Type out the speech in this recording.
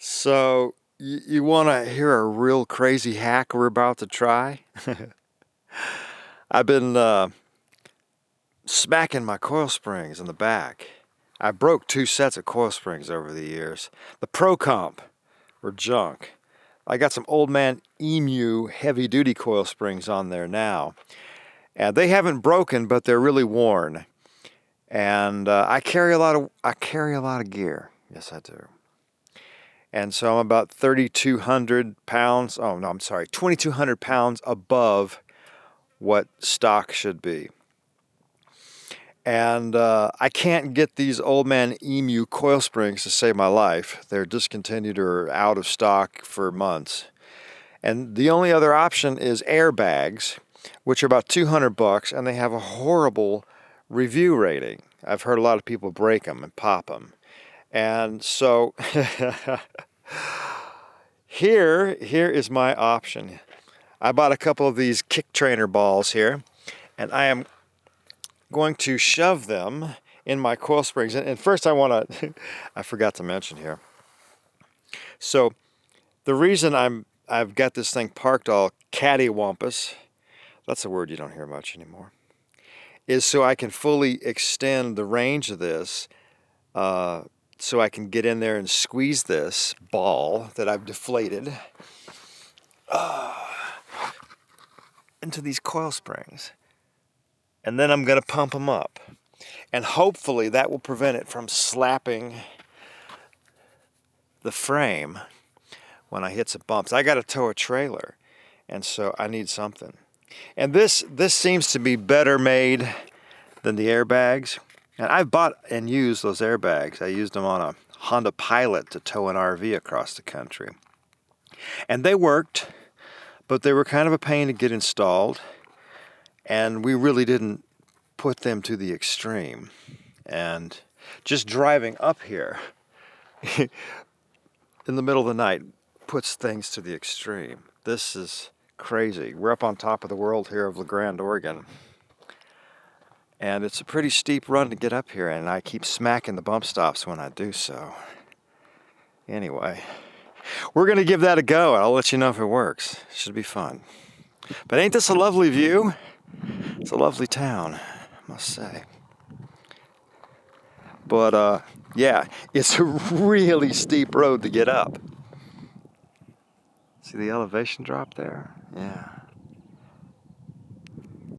So, you want to hear a real crazy hack we're about to try? I've been smacking my coil springs in the back. I broke 2 sets of coil springs over the years. The Pro Comp were junk. I got some Old Man Emu heavy-duty coil springs on there now. And they haven't broken, but they're really worn. And I carry a lot of gear. Yes, I do. And so I'm about 3,200 pounds. Oh, no, I'm sorry, 2,200 pounds above what stock should be. And I can't get these Old Man Emu coil springs to save my life. They're discontinued or out of stock for months. And the only other option is airbags, which are about $200, and they have a horrible review rating. I've heard a lot of people break them and pop them. And so here is my option. I bought a couple of these kick trainer balls here, and I am going to shove them in my coil springs. And first I want to, I forgot to mention here. So the reason I've got this thing parked all cattywampus, that's a word you don't hear much anymore, is so I can fully extend the range of this, so I can get in there and squeeze this ball that I've deflated into these coil springs. And then I'm going to pump them up. And hopefully that will prevent it from slapping the frame when I hit some bumps. I got to tow a trailer, and so I need something. And this seems to be better made than the airbags. And I've bought and used those airbags. I used them on a Honda Pilot to tow an RV across the country. And they worked, but they were kind of a pain to get installed. And we really didn't put them to the extreme. And just driving up here in the middle of the night puts things to the extreme. This is crazy. We're up on top of the world here of La Grande, Oregon. And it's a pretty steep run to get up here, and I keep smacking the bump stops when I do so. Anyway, we're going to give that a go, and I'll let you know if it works. Should be fun. But ain't this a lovely view? It's a lovely town, I must say. But, yeah, it's a really steep road to get up. See the elevation drop there? Yeah.